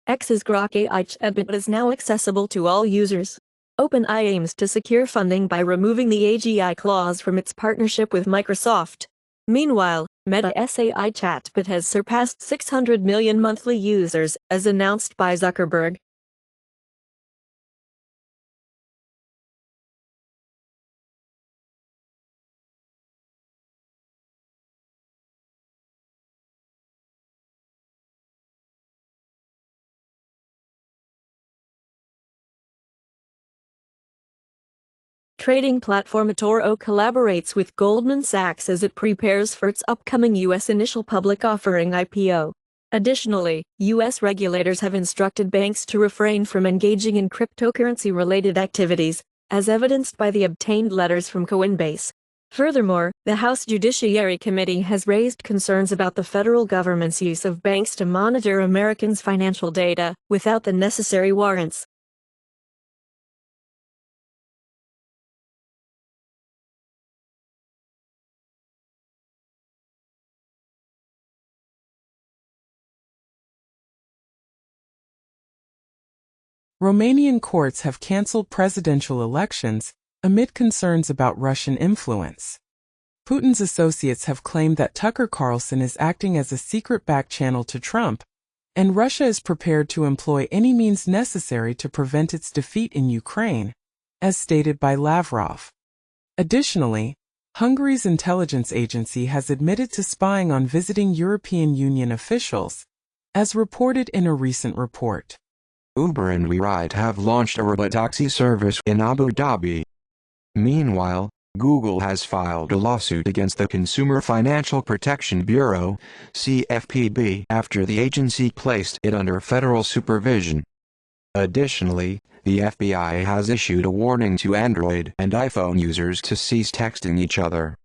X's Grok AI chatbot is now accessible to all users. OpenAI aims to secure funding by removing the AGI clause from its partnership with Microsoft. Meanwhile, Meta's AI chatbot has surpassed 600 million monthly users, as announced by Zuckerberg. Trading platform eToro collaborates with Goldman Sachs as it prepares for its upcoming U.S. initial public offering (IPO). Additionally, U.S. regulators have instructed banks to refrain from engaging in cryptocurrency-related activities, as evidenced by the obtained letters from Coinbase. Furthermore, the House Judiciary Committee has raised concerns about the federal government's use of banks to monitor Americans' financial data without the necessary warrants. Romanian courts have cancelled presidential elections amid concerns about Russian influence. Putin's associates have claimed that Tucker Carlson is acting as a secret back channel to Trump, and Russia is prepared to employ any means necessary to prevent its defeat in Ukraine, as stated by Lavrov. Additionally, Hungary's intelligence agency has admitted to spying on visiting European Union officials, as reported in a recent report. Uber and WeRide have launched a robotaxi service in Abu Dhabi. Meanwhile, Google has filed a lawsuit against the Consumer Financial Protection Bureau, CFPB, after the agency placed it under federal supervision. Additionally, the FBI has issued a warning to Android and iPhone users to cease texting each other.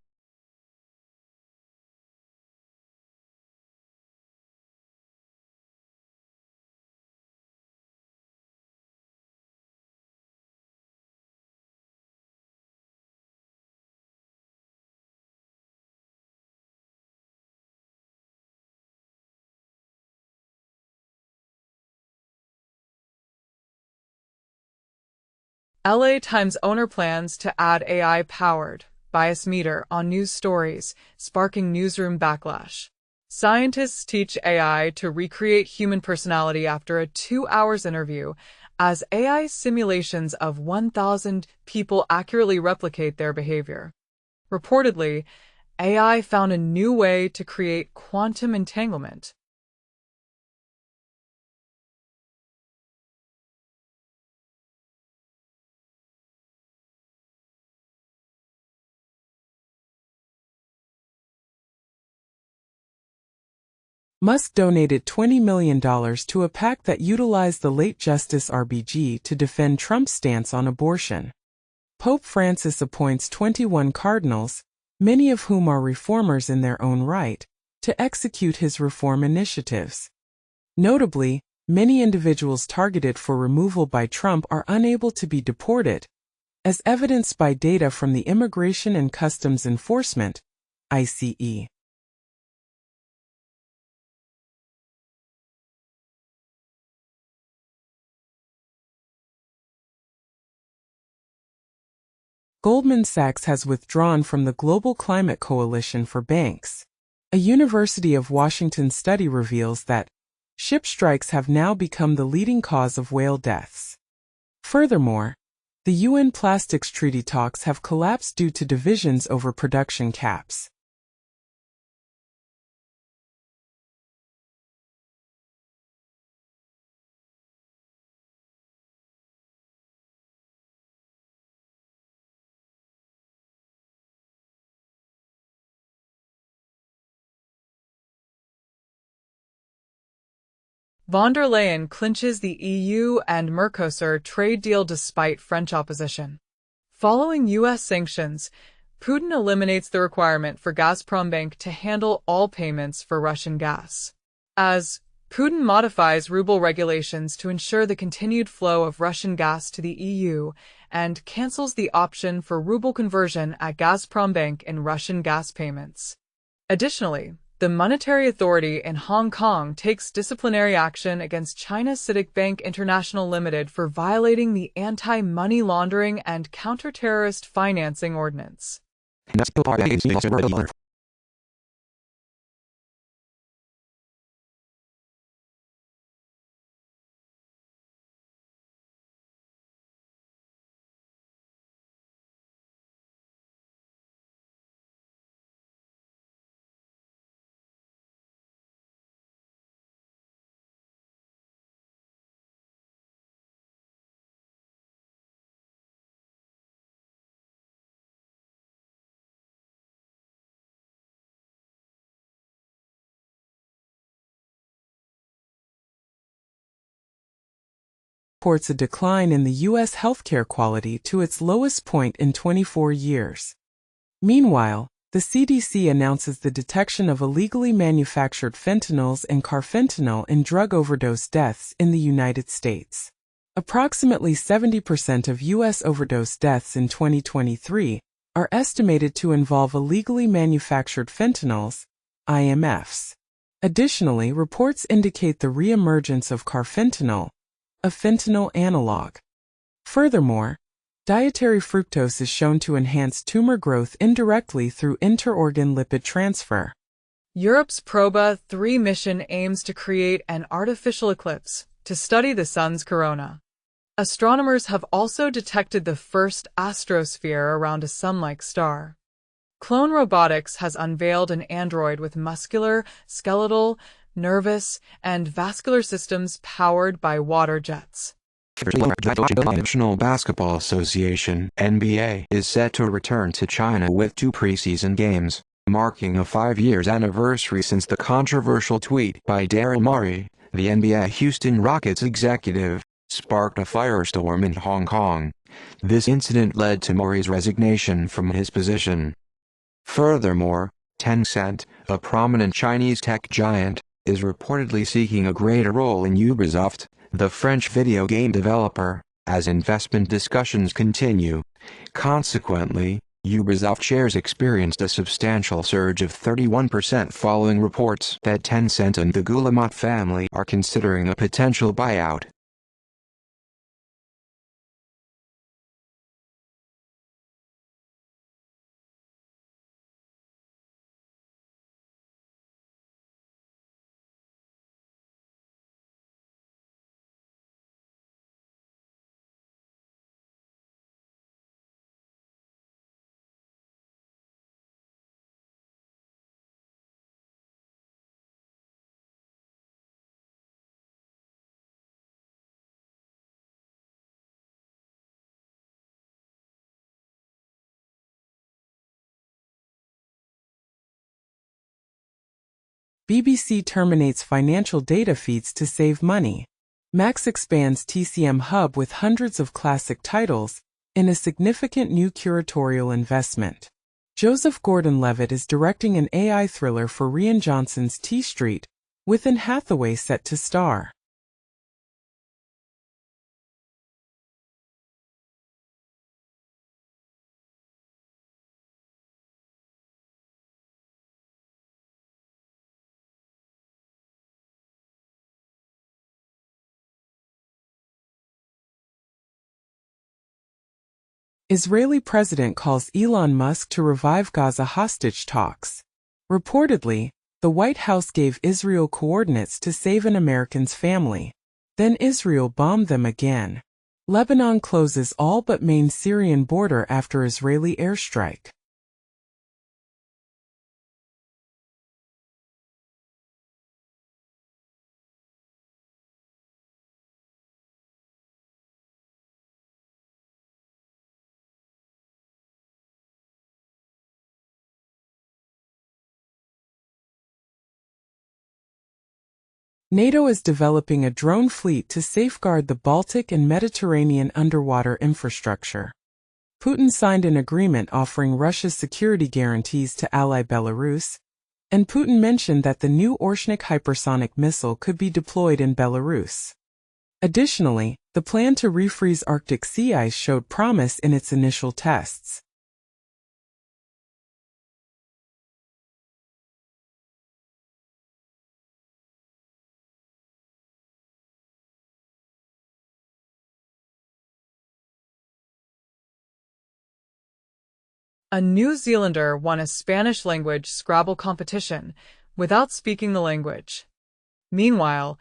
LA Times owner plans to add AI-powered bias meter on news stories, sparking newsroom backlash. Scientists teach AI to recreate human personality after a 2-hour interview, as AI simulations of 1,000 people accurately replicate their behavior. Reportedly, AI found a new way to create quantum entanglement. Musk donated $20 million to a PAC that utilized the late Justice RBG to defend Trump's stance on abortion. Pope Francis appoints 21 cardinals, many of whom are reformers in their own right, to execute his reform initiatives. Notably, many individuals targeted for removal by Trump are unable to be deported, as evidenced by data from the Immigration and Customs Enforcement, ICE. Goldman Sachs has withdrawn from the Global Climate Coalition for Banks. A University of Washington study reveals that ship strikes have now become the leading cause of whale deaths. Furthermore, the UN Plastics Treaty talks have collapsed due to divisions over production caps. Von der Leyen clinches the EU and Mercosur trade deal despite French opposition. Following U.S. sanctions, Putin eliminates the requirement for Gazprom Bank to handle all payments for Russian gas. As Putin modifies ruble regulations to ensure the continued flow of Russian gas to the EU and cancels the option for ruble conversion at Gazprom Bank in Russian gas payments. Additionally, The Monetary Authority in Hong Kong takes disciplinary action against China's CITIC Bank International Limited for violating the Anti-Money Laundering and Counter-Terrorist Financing Ordinance. Reports a decline in the U.S. healthcare quality to its lowest point in 24 years. Meanwhile, the CDC announces the detection of illegally manufactured fentanyls and carfentanil in drug overdose deaths in the United States. Approximately 70% of U.S. overdose deaths in 2023 are estimated to involve illegally manufactured fentanyls, IMFs. Additionally, reports indicate the re-emergence of carfentanil, a fentanyl analog. Furthermore, dietary fructose is shown to enhance tumor growth indirectly through interorgan lipid transfer. Europe's Proba 3 mission aims to create an artificial eclipse to study the sun's corona. Astronomers have also detected the first astrosphere around a sun-like star. Clone Robotics has unveiled an android with muscular, skeletal, nervous, and vascular systems powered by water jets. National Basketball Association (NBA) is set to return to China with 2 preseason games, marking a 5-year anniversary since the controversial tweet by Daryl Morey, the NBA Houston Rockets executive, sparked a firestorm in Hong Kong. This incident led to Morey's resignation from his position. Furthermore, Tencent, a prominent Chinese tech giant, is reportedly seeking a greater role in Ubisoft, the French video game developer, as investment discussions continue. Consequently, Ubisoft shares experienced a substantial surge of 31% following reports that Tencent and the Guillemot family are considering a potential buyout. BBC terminates financial data feeds to save money. Max expands TCM Hub with hundreds of classic titles in a significant new curatorial investment. Joseph Gordon-Levitt is directing an AI thriller for Rian Johnson's T Street, with Anne Hathaway set to star. Israeli president calls Elon Musk to revive Gaza hostage talks. Reportedly, the White House gave Israel coordinates to save an American's family. Then Israel bombed them again. Lebanon closes all but main Syrian border after Israeli airstrike. NATO is developing a drone fleet to safeguard the Baltic and Mediterranean underwater infrastructure. Putin signed an agreement offering Russia's security guarantees to ally Belarus, and Putin mentioned that the new Orshnik hypersonic missile could be deployed in Belarus. Additionally, the plan to refreeze Arctic sea ice showed promise in its initial tests. A New Zealander won a Spanish-language Scrabble competition without speaking the language. Meanwhile,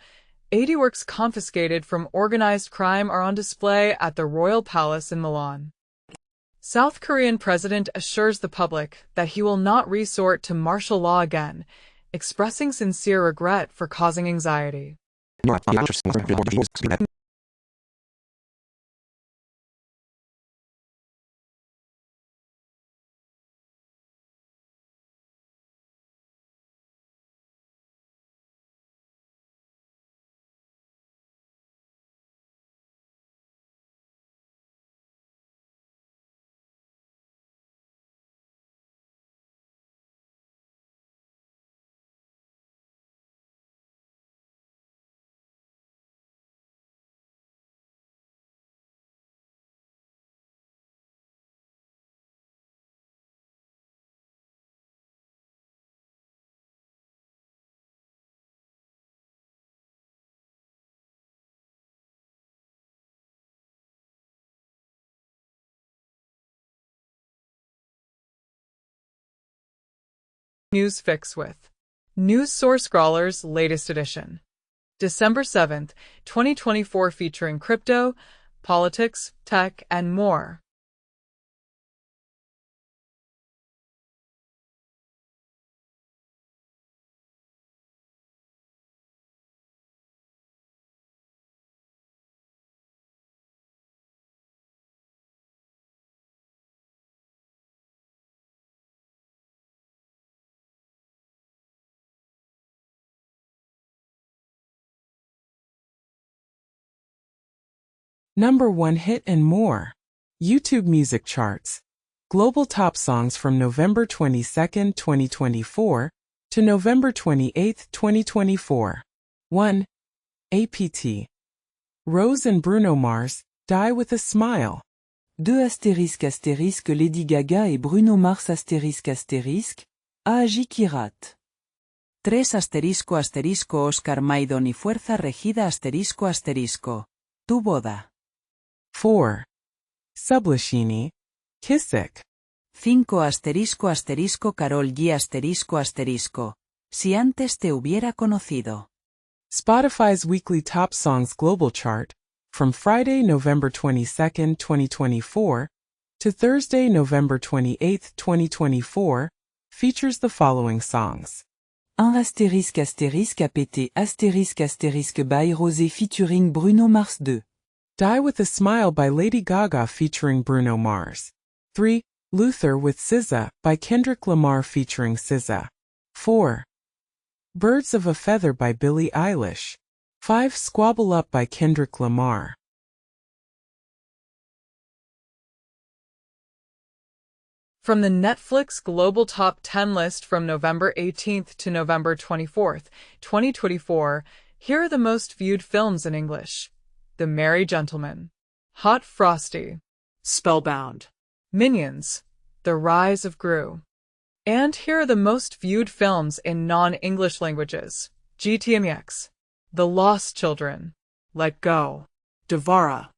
80 works confiscated from organized crime are on display at the Royal Palace in Milan. South Korean president assures the public that he will not resort to martial law again, expressing sincere regret for causing anxiety. News Fix with News Source Scrawlers latest edition. December 7th, 2024, featuring crypto, politics, tech, and more. Number 1 hit and more. YouTube Music Charts. Global Top Songs from November 22, 2024 to November 28, 2024. 1. APT. Rose and Bruno Mars, Die with a Smile. 2 Lady Gaga et Bruno Mars Agi Kirat. 3 Oscar Maidon y Fuerza Regida Tu boda. 4. Sublashini, Kissick. 5 Karol G. Si antes te hubiera conocido. Spotify's weekly Top Songs Global Chart, from Friday, November 22, 2024, to Thursday, November 28, 2024, features the following songs. 1 APT by Rosé featuring Bruno Mars 2. Die with a Smile by Lady Gaga featuring Bruno Mars. 3. Luther with SZA by Kendrick Lamar featuring SZA. 4. Birds of a Feather by Billie Eilish. 5. Squabble Up by Kendrick Lamar. From the Netflix Global Top 10 list from November 18th to November 24th, 2024, here are the most viewed films in English. The Merry Gentleman, Hot Frosty, Spellbound, Minions, The Rise of Gru. And here are the most viewed films in non-English languages. GTMX, The Lost Children, Let Go, Devara.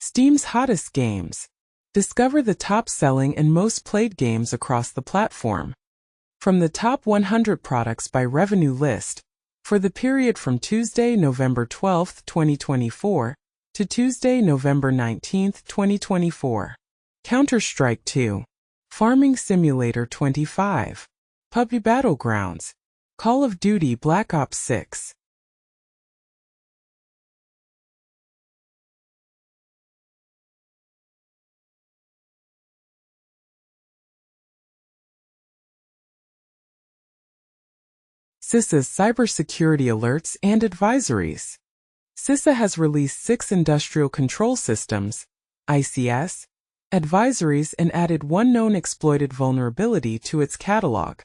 Steam's hottest games. Discover the top-selling and most played games across the platform. From the top 100 products by revenue list, for the period from Tuesday, November 12, 2024, to Tuesday, November 19, 2024. Counter-Strike 2. Farming Simulator 25. PUBG Battlegrounds. Call of Duty Black Ops 6. CISA's cybersecurity alerts and advisories. CISA has released 6 industrial control systems, ICS, advisories and added one known exploited vulnerability to its catalog.